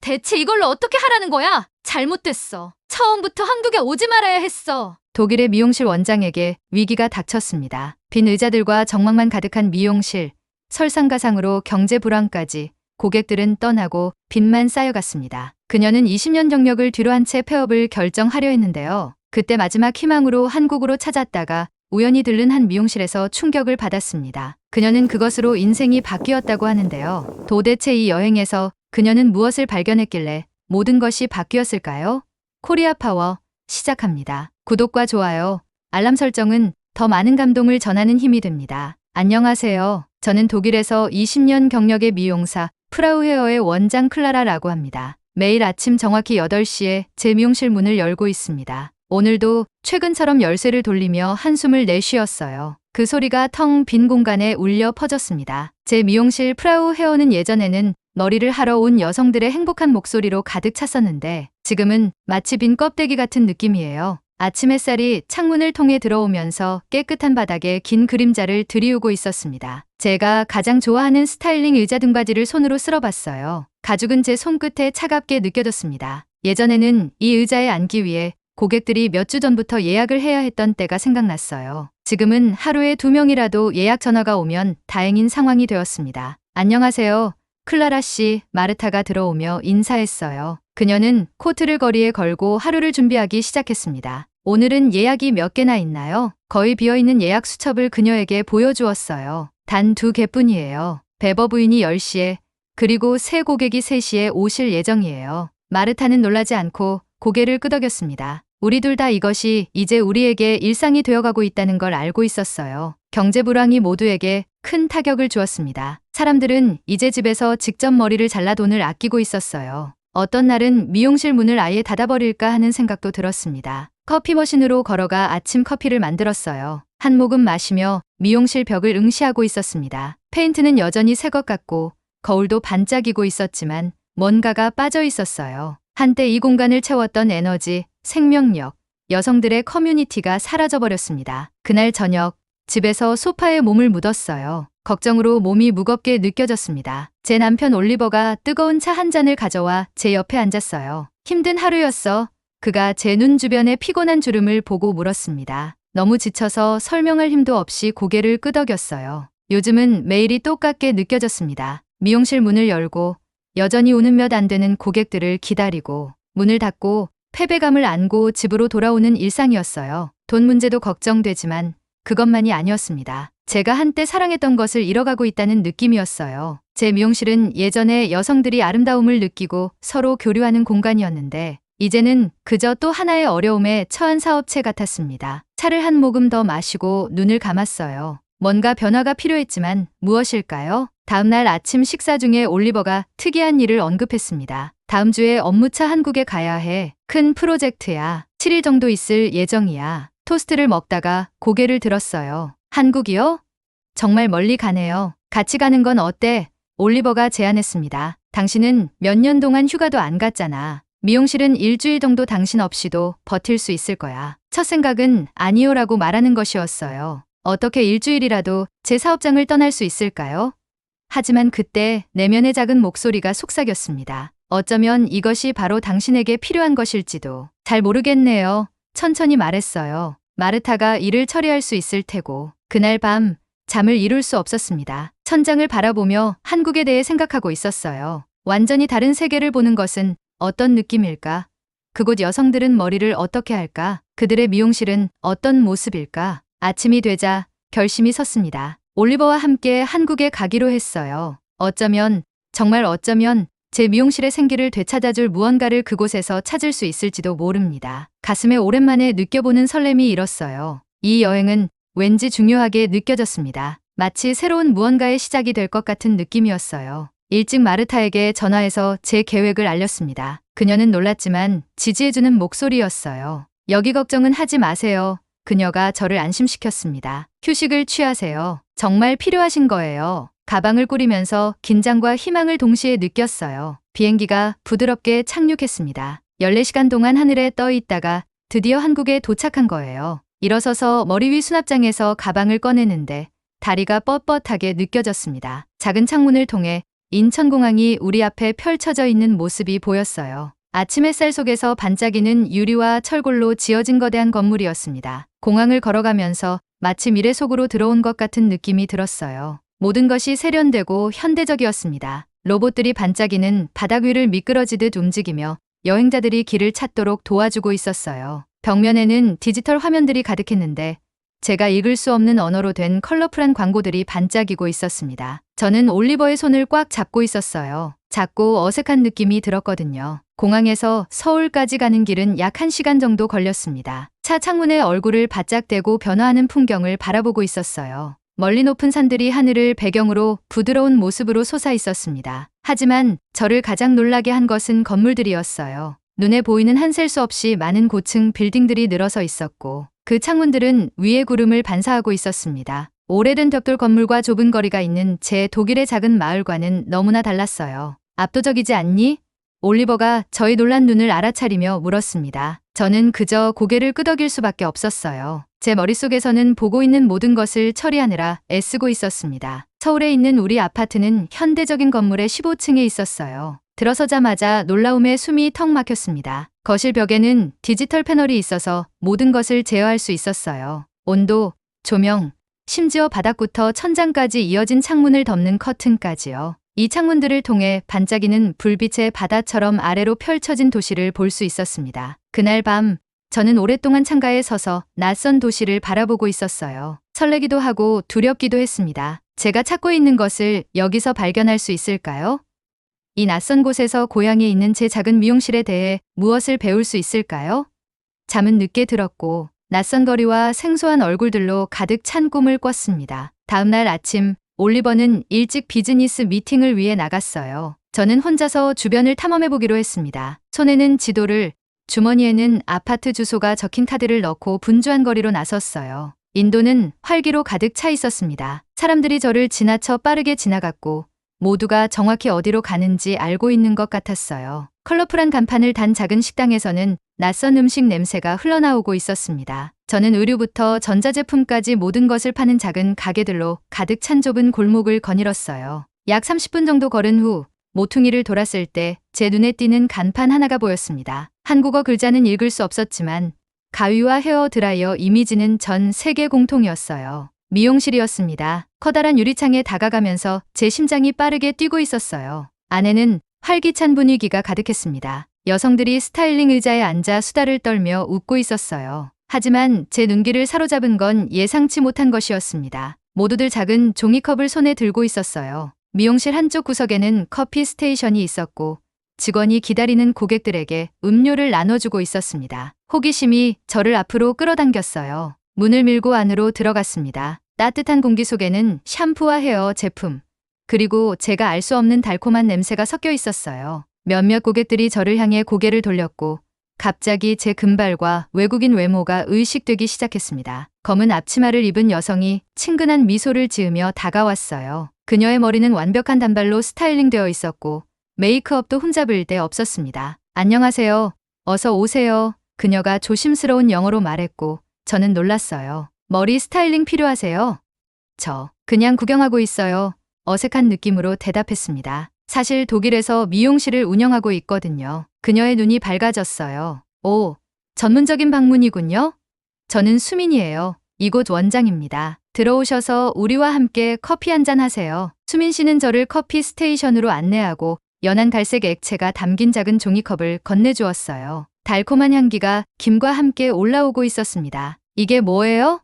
대체 이걸로 어떻게 하라는 거야? 잘못됐어. 처음부터 한국에 오지 말아야 했어. 독일의 미용실 원장에게 위기가 닥쳤습니다. 빈 의자들과 정막만 가득한 미용실, 설상가상으로 경제 불황까지 고객들은 떠나고 빚만 쌓여갔습니다. 그녀는 20년 경력을 뒤로 한 채 폐업을 결정하려 했는데요. 그때 마지막 희망으로 한국으로 찾았다가 우연히 들른 한 미용실에서 충격을 받았습니다. 그녀는 그것으로 인생이 바뀌었다고 하는데요. 도대체 이 여행에서 그녀는 무엇을 발견했길래 모든 것이 바뀌었을까요? 코리아 파워 시작합니다. 구독과 좋아요, 알람 설정은 더 많은 감동을 전하는 힘이 됩니다. 안녕하세요. 저는 독일에서 20년 경력의 미용사 프라우헤어의 원장 클라라라고 합니다. 매일 아침 정확히 8시에 제 미용실 문을 열고 있습니다. 오늘도 최근처럼 열쇠를 돌리며 한숨을 내쉬었어요. 그 소리가 텅 빈 공간에 울려 퍼졌습니다. 제 미용실 프라우헤어는 예전에는 머리를 하러 온 여성들의 행복한 목소리로 가득 찼었는데 지금은 마치 빈 껍데기 같은 느낌이에요. 아침 햇살이 창문을 통해 들어오면서 깨끗한 바닥에 긴 그림자를 들이우고 있었습니다. 제가 가장 좋아하는 스타일링 의자 등받이를 손으로 쓸어봤어요. 가죽은 제 손끝에 차갑게 느껴졌습니다. 예전에는 이 의자에 앉기 위해 고객들이 몇 주 전부터 예약을 해야 했던 때가 생각났어요. 지금은 하루에 2명이라도 예약 전화가 오면 다행인 상황이 되었습니다. 안녕하세요. 클라라 씨, 마르타가 들어오며 인사했어요. 그녀는 코트를 거리에 걸고 하루를 준비하기 시작했습니다. 오늘은 예약이 몇 개나 있나요? 거의 비어있는 예약 수첩을 그녀에게 보여주었어요. 단 2개뿐이에요. 베버 부인이 10시에, 그리고 새 고객이 3시에 오실 예정이에요. 마르타는 놀라지 않고 고개를 끄덕였습니다. 우리 둘 다 이것이 이제 우리에게 일상이 되어가고 있다는 걸 알고 있었어요. 경제 불황이 모두에게 큰 타격을 주었습니다. 사람들은 이제 집에서 직접 머리를 잘라 돈을 아끼고 있었어요. 어떤 날은 미용실 문을 아예 닫아버릴까 하는 생각도 들었습니다. 커피 머신으로 걸어가 아침 커피를 만들었어요. 한 모금 마시며 미용실 벽을 응시하고 있었습니다. 페인트는 여전히 새 것 같고 거울도 반짝이고 있었지만 뭔가가 빠져 있었어요. 한때 이 공간을 채웠던 에너지, 생명력, 여성들의 커뮤니티가 사라져버렸습니다. 그날 저녁, 집에서 소파에 몸을 묻었어요. 걱정으로 몸이 무겁게 느껴졌습니다. 제 남편 올리버가 뜨거운 차 한 잔을 가져와 제 옆에 앉았어요. 힘든 하루였어. 그가 제 눈 주변의 피곤한 주름을 보고 물었습니다. 너무 지쳐서 설명할 힘도 없이 고개를 끄덕였어요. 요즘은 매일이 똑같게 느껴졌습니다. 미용실 문을 열고 여전히 오는 몇 안 되는 고객들을 기다리고 문을 닫고 패배감을 안고 집으로 돌아오는 일상이었어요. 돈 문제도 걱정되지만 그것만이 아니었습니다. 제가 한때 사랑했던 것을 잃어가고 있다는 느낌이었어요. 제 미용실은 예전에 여성들이 아름다움을 느끼고 서로 교류하는 공간이었는데 이제는 그저 또 하나의 어려움에 처한 사업체 같았습니다. 차를 한 모금 더 마시고 눈을 감았어요. 뭔가 변화가 필요했지만 무엇일까요? 다음날 아침 식사 중에 올리버가 특이한 일을 언급했습니다. 다음 주에 업무차 한국에 가야 해. 큰 프로젝트야. 7일 정도 있을 예정이야. 토스트를 먹다가 고개를 들었어요. 한국이요? 정말 멀리 가네요. 같이 가는 건 어때? 올리버가 제안했습니다. 당신은 몇 년 동안 휴가도 안 갔잖아. 미용실은 일주일 정도 당신 없이도 버틸 수 있을 거야. 첫 생각은 아니요라고 말하는 것이었어요. 어떻게 일주일이라도 제 사업장을 떠날 수 있을까요? 하지만 그때 내면의 작은 목소리가 속삭였습니다. 어쩌면 이것이 바로 당신에게 필요한 것일지도. 잘 모르겠네요. 천천히 말했어요. 마르타가 일을 처리할 수 있을 테고. 그날 밤 잠을 이룰 수 없었습니다. 천장을 바라보며 한국에 대해 생각하고 있었어요. 완전히 다른 세계를 보는 것은 어떤 느낌일까? 그곳 여성들은 머리를 어떻게 할까? 그들의 미용실은 어떤 모습일까? 아침이 되자 결심이 섰습니다. 올리버와 함께 한국에 가기로 했어요. 어쩌면, 정말 어쩌면 제 미용실의 생기를 되찾아줄 무언가를 그곳에서 찾을 수 있을지도 모릅니다. 가슴에 오랜만에 느껴보는 설렘이 일었어요. 이 여행은 왠지 중요하게 느껴졌습니다. 마치 새로운 무언가의 시작이 될 것 같은 느낌이었어요. 일찍 마르타에게 전화해서 제 계획을 알렸습니다. 그녀는 놀랐지만 지지해주는 목소리였어요. 여기 걱정은 하지 마세요. 그녀가 저를 안심시켰습니다. 휴식을 취하세요. 정말 필요하신 거예요. 가방을 꾸리면서 긴장과 희망을 동시에 느꼈어요. 비행기가 부드럽게 착륙했습니다. 14시간 동안 하늘에 떠 있다가 드디어 한국에 도착한 거예요. 일어서서 머리 위 수납장에서 가방을 꺼내는데 다리가 뻣뻣하게 느껴졌습니다. 작은 창문을 통해 인천공항이 우리 앞에 펼쳐져 있는 모습이 보였어요. 아침 햇살 속에서 반짝이는 유리와 철골로 지어진 거대한 건물이었습니다. 공항을 걸어가면서 마치 미래 속으로 들어온 것 같은 느낌이 들었어요. 모든 것이 세련되고 현대적이었습니다. 로봇들이 반짝이는 바닥 위를 미끄러지듯 움직이며 여행자들이 길을 찾도록 도와주고 있었어요. 벽면에는 디지털 화면들이 가득했는데 제가 읽을 수 없는 언어로 된 컬러풀한 광고들이 반짝이고 있었습니다. 저는 올리버의 손을 꽉 잡고 있었어요. 작고 어색한 느낌이 들었거든요. 공항에서 서울까지 가는 길은 약 1시간 정도 걸렸습니다. 차 창문에 얼굴을 바짝 대고 변화하는 풍경을 바라보고 있었어요. 멀리 높은 산들이 하늘을 배경으로 부드러운 모습으로 솟아 있었습니다. 하지만 저를 가장 놀라게 한 것은 건물들이었어요. 눈에 보이는 한 셀 수 없이 많은 고층 빌딩들이 늘어서 있었고 그 창문들은 위에 구름을 반사하고 있었습니다. 오래된 벽돌 건물과 좁은 거리가 있는 제 독일의 작은 마을과는 너무나 달랐어요. 압도적이지 않니? 올리버가 저의 놀란 눈을 알아차리며 물었습니다. 저는 그저 고개를 끄덕일 수밖에 없었어요. 제 머릿속에서는 보고 있는 모든 것을 처리하느라 애쓰고 있었습니다. 서울에 있는 우리 아파트는 현대적인 건물의 15층에 있었어요. 들어서자마자 놀라움에 숨이 턱 막혔습니다. 거실 벽에는 디지털 패널이 있어서 모든 것을 제어할 수 있었어요. 온도, 조명, 심지어 바닥부터 천장까지 이어진 창문을 덮는 커튼까지요. 이 창문들을 통해 반짝이는 불빛의 바다처럼 아래로 펼쳐진 도시를 볼 수 있었습니다. 그날 밤 저는 오랫동안 창가에 서서 낯선 도시를 바라보고 있었어요. 설레기도 하고 두렵기도 했습니다. 제가 찾고 있는 것을 여기서 발견할 수 있을까요? 이 낯선 곳에서 고향에 있는 제 작은 미용실에 대해 무엇을 배울 수 있을까요? 잠은 늦게 들었고 낯선 거리와 생소한 얼굴들로 가득 찬 꿈을 꿨습니다. 다음 날 아침 올리버는 일찍 비즈니스 미팅을 위해 나갔어요. 저는 혼자서 주변을 탐험해보기로 했습니다. 손에는 지도를, 주머니에는 아파트 주소가 적힌 카드를 넣고 분주한 거리로 나섰어요. 인도는 활기로 가득 차 있었습니다. 사람들이 저를 지나쳐 빠르게 지나갔고 모두가 정확히 어디로 가는지 알고 있는 것 같았어요. 컬러풀한 간판을 단 작은 식당에서는 낯선 음식 냄새가 흘러나오고 있었습니다. 저는 의류부터 전자제품까지 모든 것을 파는 작은 가게들로 가득 찬 좁은 골목을 거닐었어요. 약 30분 정도 걸은 후 모퉁이를 돌았을 때 제 눈에 띄는 간판 하나가 보였습니다. 한국어 글자는 읽을 수 없었지만 가위와 헤어 드라이어 이미지는 전 세계 공통이었어요. 미용실이었습니다. 커다란 유리창에 다가가면서 제 심장이 빠르게 뛰고 있었어요. 안에는 활기찬 분위기가 가득했습니다. 여성들이 스타일링 의자에 앉아 수다를 떨며 웃고 있었어요. 하지만 제 눈길을 사로잡은 건 예상치 못한 것이었습니다. 모두들 작은 종이컵을 손에 들고 있었어요. 미용실 한쪽 구석에는 커피 스테이션이 있었고 직원이 기다리는 고객들에게 음료를 나눠주고 있었습니다. 호기심이 저를 앞으로 끌어당겼어요. 문을 밀고 안으로 들어갔습니다. 따뜻한 공기 속에는 샴푸와 헤어 제품, 그리고 제가 알 수 없는 달콤한 냄새가 섞여 있었어요. 몇몇 고객들이 저를 향해 고개를 돌렸고 갑자기 제 금발과 외국인 외모가 의식되기 시작했습니다. 검은 앞치마를 입은 여성이 친근한 미소를 지으며 다가왔어요. 그녀의 머리는 완벽한 단발로 스타일링되어 있었고 메이크업도 흠잡을 데 없었습니다. 안녕하세요. 어서 오세요. 그녀가 조심스러운 영어로 말했고 저는 놀랐어요. 머리 스타일링 필요하세요? 저 그냥 구경하고 있어요. 어색한 느낌으로 대답했습니다. 사실 독일에서 미용실을 운영하고 있거든요. 그녀의 눈이 밝아졌어요. 오, 전문적인 방문이군요. 저는 수민이에요. 이곳 원장입니다. 들어오셔서 우리와 함께 커피 한잔 하세요. 수민 씨는 저를 커피 스테이션으로 안내하고 연한 갈색 액체가 담긴 작은 종이컵을 건네주었어요. 달콤한 향기가 김과 함께 올라오고 있었습니다. 이게 뭐예요?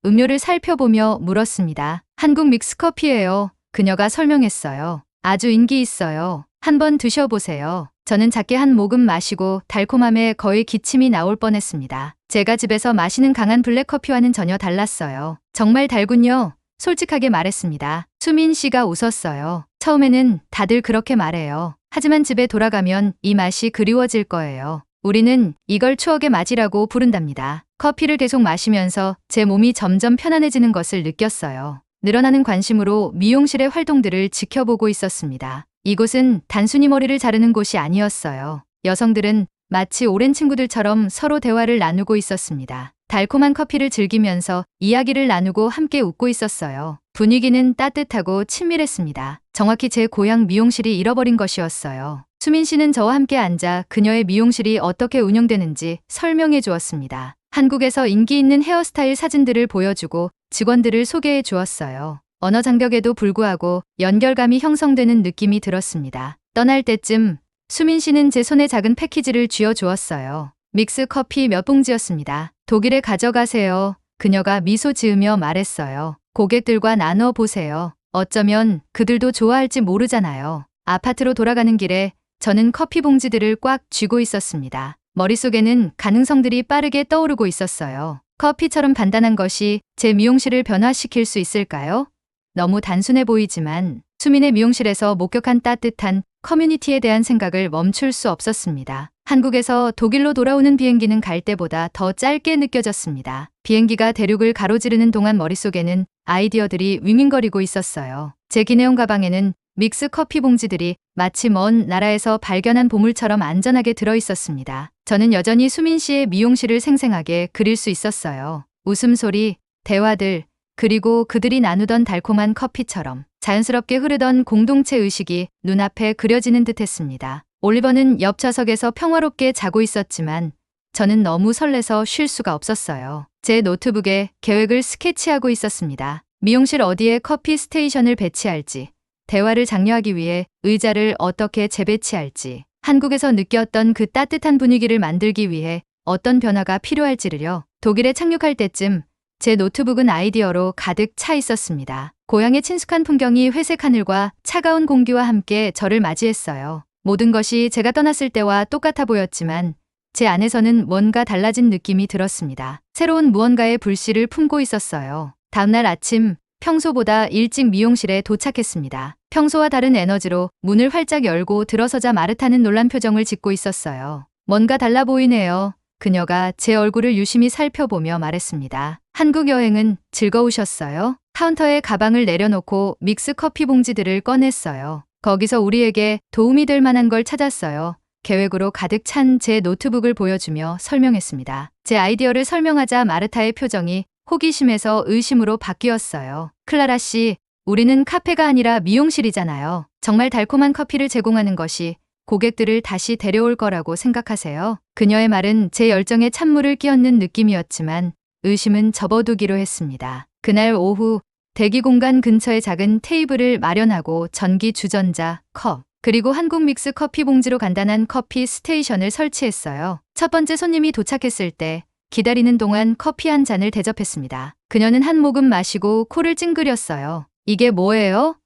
음료를 살펴보며 물었습니다. 한국 믹스커피예요. 그녀가 설명했어요. 아주 인기 있어요. 한번 드셔보세요. 저는 작게 한 모금 마시고 달콤함에 거의 기침이 나올 뻔했습니다. 제가 집에서 마시는 강한 블랙커피와는 전혀 달랐어요. 정말 달군요. 솔직하게 말했습니다. 수민 씨가 웃었어요. 처음에는 다들 그렇게 말해요. 하지만 집에 돌아가면 이 맛이 그리워질 거예요. 우리는 이걸 추억의 맛이라고 부른답니다. 커피를 계속 마시면서 제 몸이 점점 편안해지는 것을 느꼈어요. 늘어나는 관심으로 미용실의 활동들을 지켜보고 있었습니다. 이곳은 단순히 머리를 자르는 곳이 아니었어요. 여성들은 마치 오랜 친구들처럼 서로 대화를 나누고 있었습니다. 달콤한 커피를 즐기면서 이야기를 나누고 함께 웃고 있었어요. 분위기는 따뜻하고 친밀했습니다. 정확히 제 고향 미용실이 잃어버린 것이었어요. 수민 씨는 저와 함께 앉아 그녀의 미용실이 어떻게 운영되는지 설명해 주었습니다. 한국에서 인기 있는 헤어스타일 사진들을 보여주고 직원들을 소개해 주었어요. 언어 장벽에도 불구하고 연결감이 형성되는 느낌이 들었습니다. 떠날 때쯤 수민 씨는 제 손에 작은 패키지를 쥐어 주었어요. 믹스 커피 몇 봉지였습니다. 독일에 가져가세요. 그녀가 미소 지으며 말했어요. 고객들과 나눠 보세요. 어쩌면 그들도 좋아할지 모르잖아요. 아파트로 돌아가는 길에 저는 커피 봉지들을 꽉 쥐고 있었습니다. 머릿속에는 가능성들이 빠르게 떠오르고 있었어요. 커피처럼 간단한 것이 제 미용실을 변화시킬 수 있을까요? 너무 단순해 보이지만 수민의 미용실에서 목격한 따뜻한 커뮤니티에 대한 생각을 멈출 수 없었습니다. 한국에서 독일로 돌아오는 비행기는 갈 때보다 더 짧게 느껴졌습니다. 비행기가 대륙을 가로지르는 동안 머릿속에는 아이디어들이 윙윙거리고 있었어요. 제 기내용 가방에는 믹스 커피 봉지들이 마치 먼 나라에서 발견한 보물처럼 안전하게 들어있었습니다. 저는 여전히 수민 씨의 미용실을 생생하게 그릴 수 있었어요. 웃음소리, 대화들, 그리고 그들이 나누던 달콤한 커피처럼 자연스럽게 흐르던 공동체 의식이 눈앞에 그려지는 듯했습니다. 올리버는 옆 좌석에서 평화롭게 자고 있었지만 저는 너무 설레서 쉴 수가 없었어요. 제 노트북에 계획을 스케치하고 있었습니다. 미용실 어디에 커피 스테이션을 배치할지, 대화를 장려하기 위해 의자를 어떻게 재배치할지, 한국에서 느꼈던 그 따뜻한 분위기를 만들기 위해 어떤 변화가 필요할지를요. 독일에 착륙할 때쯤 제 노트북은 아이디어로 가득 차 있었습니다. 고향의 친숙한 풍경이 회색 하늘과 차가운 공기와 함께 저를 맞이했어요. 모든 것이 제가 떠났을 때와 똑같아 보였지만 제 안에서는 뭔가 달라진 느낌이 들었습니다. 새로운 무언가의 불씨를 품고 있었어요. 다음날 아침 평소보다 일찍 미용실에 도착했습니다. 평소와 다른 에너지로 문을 활짝 열고 들어서자 마르타는 놀란 표정을 짓고 있었어요. 뭔가 달라 보이네요. 그녀가 제 얼굴을 유심히 살펴보며 말했습니다. 한국 여행은 즐거우셨어요? 카운터에 가방을 내려놓고 믹스 커피 봉지들을 꺼냈어요. 거기서 우리에게 도움이 될 만한 걸 찾았어요. 계획으로 가득 찬 제 노트북을 보여주며 설명했습니다. 제 아이디어를 설명하자 마르타의 표정이 호기심에서 의심으로 바뀌었어요. 클라라 씨, 우리는 카페가 아니라 미용실이잖아요. 정말 달콤한 커피를 제공하는 것이 고객들을 다시 데려올 거라고 생각하세요? 그녀의 말은 제 열정에 찬물을 끼얹는 느낌이었지만 의심은 접어두기로 했습니다. 그날 오후 대기 공간 근처에 작은 테이블을 마련하고 전기 주전자, 컵, 그리고 한국 믹스 커피 봉지로 간단한 커피 스테이션을 설치했어요. 첫 번째 손님이 도착했을 때 기다리는 동안 커피 한 잔을 대접했습니다. 그녀는 한 모금 마시고 코를 찡그렸어요. 이게 뭐예요?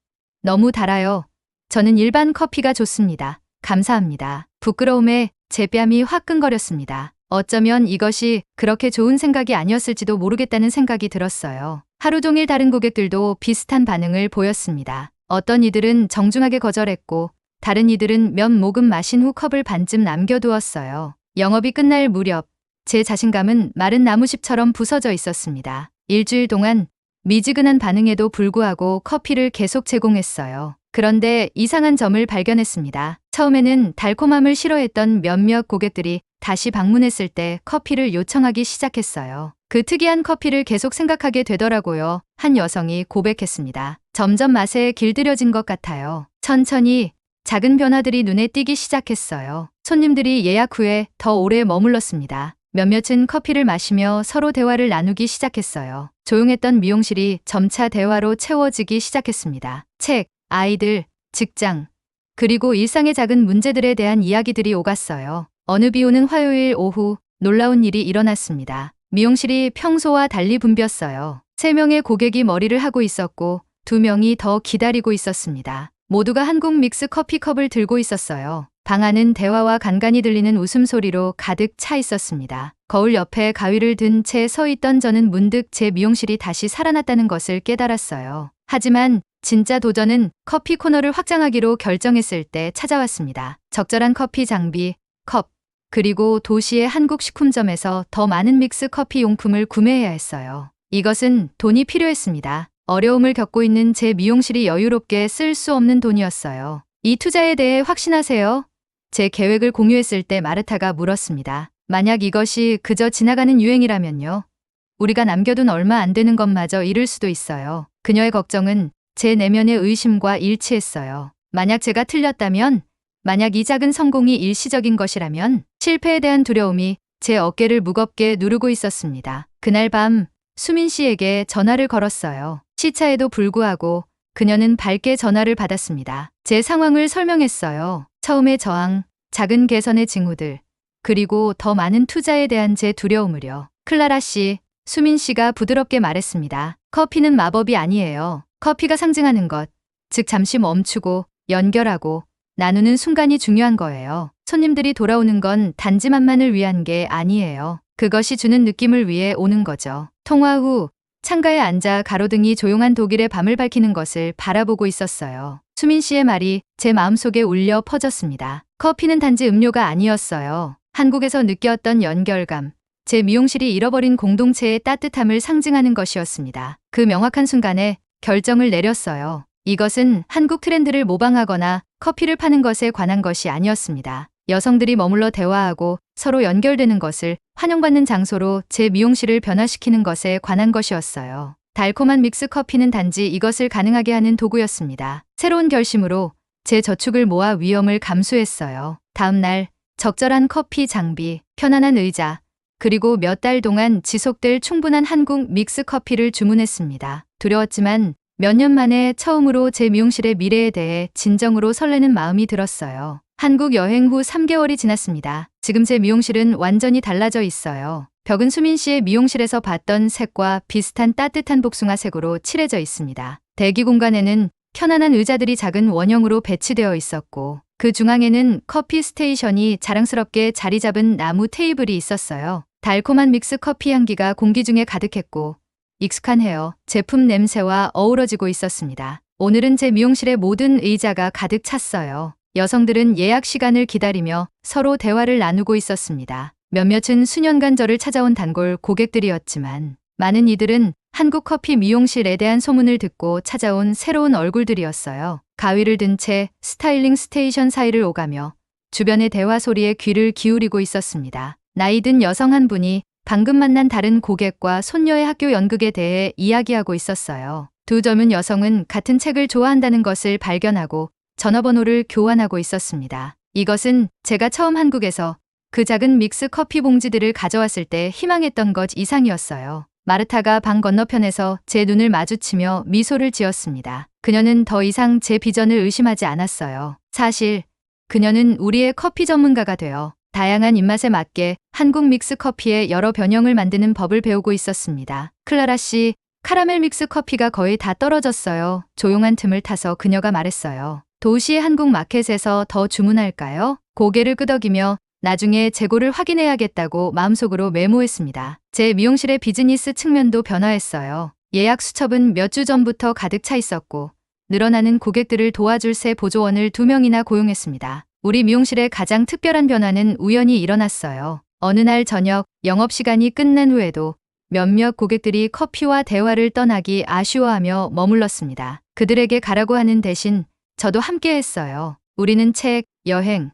너무 달아요. 저는 일반 커피가 좋습니다. 감사합니다. 부끄러움에 제 뺨이 화끈거렸습니다. 어쩌면 이것이 그렇게 좋은 생각이 아니었을지도 모르겠다는 생각이 들었어요. 하루 종일 다른 고객들도 비슷한 반응을 보였습니다. 어떤 이들은 정중하게 거절했고 다른 이들은 몇 모금 마신 후 컵을 반쯤 남겨두었어요. 영업이 끝날 무렵 제 자신감은 마른 나무잎처럼 부서져 있었습니다. 일주일 동안 미지근한 반응에도 불구하고 커피를 계속 제공했어요. 그런데 이상한 점을 발견했습니다. 처음에는 달콤함을 싫어했던 몇몇 고객들이 다시 방문했을 때 커피를 요청하기 시작했어요. 그 특이한 커피를 계속 생각하게 되더라고요. 한 여성이 고백했습니다. 점점 맛에 길들여진 것 같아요. 천천히 작은 변화들이 눈에 띄기 시작했어요. 손님들이 예약 후에 더 오래 머물렀습니다. 몇몇은 커피를 마시며 서로 대화를 나누기 시작했어요. 조용했던 미용실이 점차 대화로 채워지기 시작했습니다. 책, 아이들, 직장, 그리고 일상의 작은 문제들에 대한 이야기들이 오갔어요. 어느 비 오는 화요일 오후 놀라운 일이 일어났습니다. 미용실이 평소와 달리 붐볐어요. 3명의 고객이 머리를 하고 있었고 2명이 더 기다리고 있었습니다. 모두가 한국 믹스 커피컵을 들고 있었어요. 방 안은 대화와 간간히 들리는 웃음소리로 가득 차 있었습니다. 거울 옆에 가위를 든 채 서 있던 저는 문득 제 미용실이 다시 살아났다는 것을 깨달았어요. 하지만 진짜 도전은 커피 코너를 확장하기로 결정했을 때 찾아왔습니다. 적절한 커피 장비, 컵, 그리고 도시의 한국 식품점에서 더 많은 믹스 커피 용품을 구매해야 했어요. 이것은 돈이 필요했습니다. 어려움을 겪고 있는 제 미용실이 여유롭게 쓸 수 없는 돈이었어요. 이 투자에 대해 확신하세요? 제 계획을 공유했을 때 마르타가 물었습니다. 만약 이것이 그저 지나가는 유행이라면요? 우리가 남겨둔 얼마 안 되는 것마저 잃을 수도 있어요. 그녀의 걱정은 제 내면의 의심과 일치했어요. 만약 제가 틀렸다면, 만약 이 작은 성공이 일시적인 것이라면, 실패에 대한 두려움이 제 어깨를 무겁게 누르고 있었습니다. 그날 밤 수민 씨에게 전화를 걸었어요. 시차에도 불구하고 그녀는 밝게 전화를 받았습니다. 제 상황을 설명했어요. 처음의 저항, 작은 개선의 징후들, 그리고 더 많은 투자에 대한 제 두려움을요. 클라라 씨, 수민 씨가 부드럽게 말했습니다. 커피는 마법이 아니에요. 커피가 상징하는 것, 즉 잠시 멈추고 연결하고 나누는 순간이 중요한 거예요. 손님들이 돌아오는 건 단지 맛만을 위한 게 아니에요. 그것이 주는 느낌을 위해 오는 거죠. 통화 후 창가에 앉아 가로등이 조용한 독일의 밤을 밝히는 것을 바라보고 있었어요. 수민 씨의 말이 제 마음속에 울려 퍼졌습니다. 커피는 단지 음료가 아니었어요. 한국에서 느꼈던 연결감, 제 미용실이 잃어버린 공동체의 따뜻함을 상징하는 것이었습니다. 그 명확한 순간에 결정을 내렸어요. 이것은 한국 트렌드를 모방하거나 커피를 파는 것에 관한 것이 아니었습니다. 여성들이 머물러 대화하고 서로 연결되는 것을 환영받는 장소로 제 미용실을 변화시키는 것에 관한 것이었어요. 달콤한 믹스 커피는 단지 이것을 가능하게 하는 도구였습니다. 새로운 결심으로 제 저축을 모아 위험을 감수했어요. 다음 날 적절한 커피 장비, 편안한 의자, 그리고 몇 달 동안 지속될 충분한 한국 믹스 커피를 주문했습니다. 두려웠지만 몇 년 만에 처음으로 제 미용실의 미래에 대해 진정으로 설레는 마음이 들었어요. 한국 여행 후 3개월이 지났습니다. 지금 제 미용실은 완전히 달라져 있어요. 벽은 수민 씨의 미용실에서 봤던 색과 비슷한 따뜻한 복숭아색으로 칠해져 있습니다. 대기 공간에는 편안한 의자들이 작은 원형으로 배치되어 있었고 그 중앙에는 커피 스테이션이 자랑스럽게 자리 잡은 나무 테이블이 있었어요. 달콤한 믹스 커피 향기가 공기 중에 가득했고 익숙한 헤어, 제품 냄새와 어우러지고 있었습니다. 오늘은 제 미용실의 모든 의자가 가득 찼어요. 여성들은 예약 시간을 기다리며 서로 대화를 나누고 있었습니다. 몇몇은 수년간 저를 찾아온 단골 고객들이었지만 많은 이들은 한국 커피 미용실에 대한 소문을 듣고 찾아온 새로운 얼굴들이었어요. 가위를 든 채 스타일링 스테이션 사이를 오가며 주변의 대화 소리에 귀를 기울이고 있었습니다. 나이 든 여성 한 분이 방금 만난 다른 고객과 손녀의 학교 연극에 대해 이야기하고 있었어요. 두 젊은 여성은 같은 책을 좋아한다는 것을 발견하고 전화번호를 교환하고 있었습니다. 이것은 제가 처음 한국에서 그 작은 믹스 커피 봉지들을 가져왔을 때 희망했던 것 이상이었어요. 마르타가 방 건너편에서 제 눈을 마주치며 미소를 지었습니다. 그녀는 더 이상 제 비전을 의심하지 않았어요. 사실 그녀는 우리의 커피 전문가가 되어 다양한 입맛에 맞게 한국 믹스 커피의 여러 변형을 만드는 법을 배우고 있었습니다. 클라라 씨, 카라멜 믹스 커피가 거의 다 떨어졌어요. 조용한 틈을 타서 그녀가 말했어요. 도시의 한국 마켓에서 더 주문할까요? 고개를 끄덕이며 나중에 재고를 확인해야겠다고 마음속으로 메모했습니다. 제 미용실의 비즈니스 측면도 변화했어요. 예약 수첩은 몇 주 전부터 가득 차 있었고 늘어나는 고객들을 도와줄 새 보조원을 2명이나 고용했습니다. 우리 미용실의 가장 특별한 변화는 우연히 일어났어요. 어느 날 저녁 영업시간이 끝난 후에도 몇몇 고객들이 커피와 대화를 떠나기 아쉬워하며 머물렀습니다. 그들에게 가라고 하는 대신 저도 함께 했어요. 우리는 책, 여행,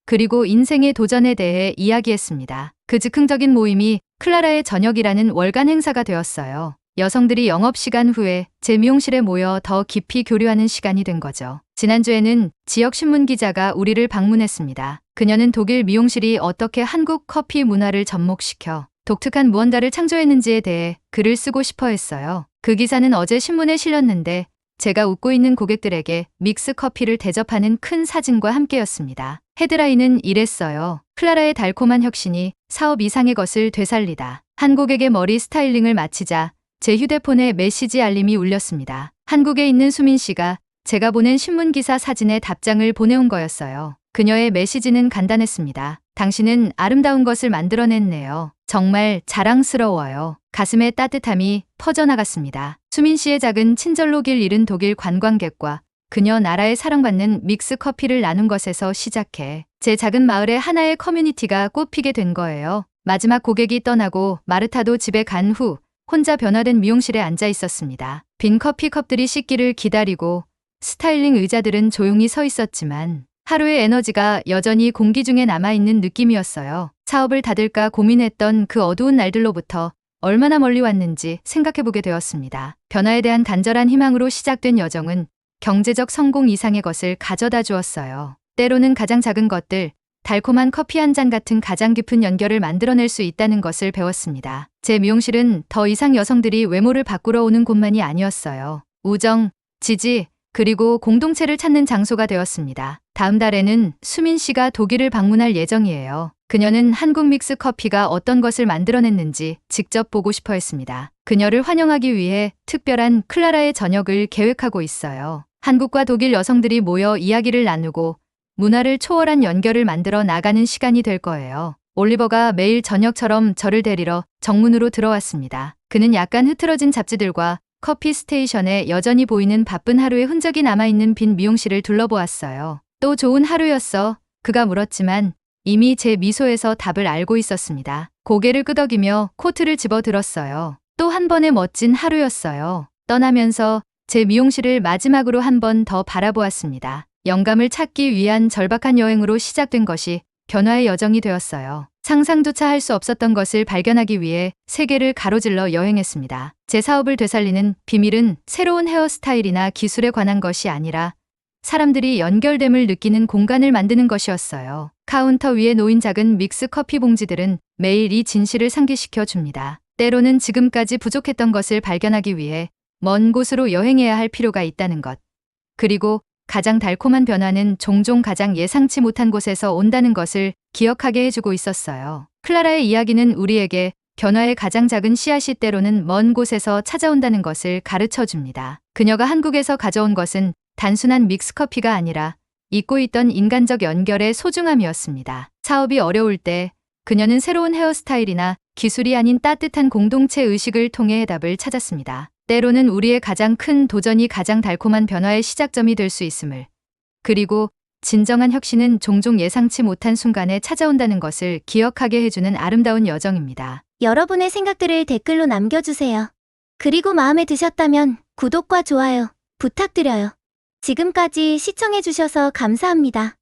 그리고 인생의 도전에 대해 이야기했습니다. 그 즉흥적인 모임이 클라라의 저녁이라는 월간 행사가 되었어요. 여성들이 영업시간 후에 제 미용실에 모여 더 깊이 교류하는 시간이 된 거죠. 지난주에는 지역 신문 기자가 우리를 방문했습니다. 그녀는 독일 미용실이 어떻게 한국 커피 문화를 접목시켜 독특한 무언가를 창조했는지에 대해 글을 쓰고 싶어 했어요. 그 기사는 어제 신문에 실렸는데 제가 웃고 있는 고객들에게 믹스 커피를 대접하는 큰 사진과 함께였습니다. 헤드라인은 이랬어요. 클라라의 달콤한 혁신이 사업 이상의 것을 되살리다. 한 고객의 머리 스타일링을 마치자 제 휴대폰에 메시지 알림이 울렸습니다. 한국에 있는 수민 씨가 제가 보낸 신문기사 사진에 답장을 보내온 거였어요. 그녀의 메시지는 간단했습니다. 당신은 아름다운 것을 만들어냈네요. 정말 자랑스러워요. 가슴의 따뜻함이 퍼져나갔습니다. 수민 씨의 작은 친절로 길 잃은 독일 관광객과 그녀 나라에 사랑받는 믹스 커피를 나눈 것에서 시작해 제 작은 마을에 하나의 커뮤니티가 꽃피게 된 거예요. 마지막 고객이 떠나고 마르타도 집에 간 후 혼자 변화된 미용실에 앉아 있었습니다. 빈 커피컵들이 씻기를 기다리고 스타일링 의자들은 조용히 서 있었지만 하루의 에너지가 여전히 공기 중에 남아있는 느낌이었어요. 사업을 닫을까 고민했던 그 어두운 날들로부터 얼마나 멀리 왔는지 생각해보게 되었습니다. 변화에 대한 간절한 희망으로 시작된 여정은 경제적 성공 이상의 것을 가져다 주었어요. 때로는 가장 작은 것들, 달콤한 커피 한 잔 같은 가장 깊은 연결을 만들어낼 수 있다는 것을 배웠습니다. 제 미용실은 더 이상 여성들이 외모를 바꾸러 오는 곳만이 아니었어요. 우정, 지지, 그리고 공동체를 찾는 장소가 되었습니다. 다음 달에는 수민 씨가 독일을 방문할 예정이에요. 그녀는 한국 믹스 커피가 어떤 것을 만들어냈는지 직접 보고 싶어 했습니다. 그녀를 환영하기 위해 특별한 클라라의 저녁을 계획하고 있어요. 한국과 독일 여성들이 모여 이야기를 나누고 문화를 초월한 연결을 만들어 나가는 시간이 될 거예요. 올리버가 매일 저녁처럼 저를 데리러 정문으로 들어왔습니다. 그는 약간 흐트러진 잡지들과 커피 스테이션에 여전히 보이는 바쁜 하루의 흔적이 남아있는 빈 미용실을 둘러보았어요. 또 좋은 하루였어. 그가 물었지만 이미 제 미소에서 답을 알고 있었습니다. 고개를 끄덕이며 코트를 집어들었어요. 또 한 번의 멋진 하루였어요. 떠나면서 제 미용실을 마지막으로 한 번 더 바라보았습니다. 영감을 찾기 위한 절박한 여행으로 시작된 것이 변화의 여정이 되었어요. 상상조차 할 수 없었던 것을 발견하기 위해 세계를 가로질러 여행했습니다. 제 사업을 되살리는 비밀은 새로운 헤어스타일이나 기술에 관한 것이 아니라 사람들이 연결됨을 느끼는 공간을 만드는 것이었어요. 카운터 위에 놓인 작은 믹스 커피 봉지들은 매일 이 진실을 상기시켜 줍니다. 때로는 지금까지 부족했던 것을 발견하기 위해 먼 곳으로 여행해야 할 필요가 있다는 것. 그리고 가장 달콤한 변화는 종종 가장 예상치 못한 곳에서 온다는 것을 기억하게 해주고 있었어요. 클라라의 이야기는 우리에게 변화의 가장 작은 씨앗이 때로는 먼 곳에서 찾아온다는 것을 가르쳐 줍니다. 그녀가 한국에서 가져온 것은 단순한 믹스커피가 아니라 잊고 있던 인간적 연결의 소중함이었습니다. 사업이 어려울 때 그녀는 새로운 헤어스타일이나 기술이 아닌 따뜻한 공동체 의식을 통해 해답을 찾았습니다. 때로는 우리의 가장 큰 도전이 가장 달콤한 변화의 시작점이 될 수 있음을, 그리고 진정한 혁신은 종종 예상치 못한 순간에 찾아온다는 것을 기억하게 해주는 아름다운 여정입니다. 여러분의 생각들을 댓글로 남겨주세요. 그리고 마음에 드셨다면 구독과 좋아요 부탁드려요. 지금까지 시청해주셔서 감사합니다.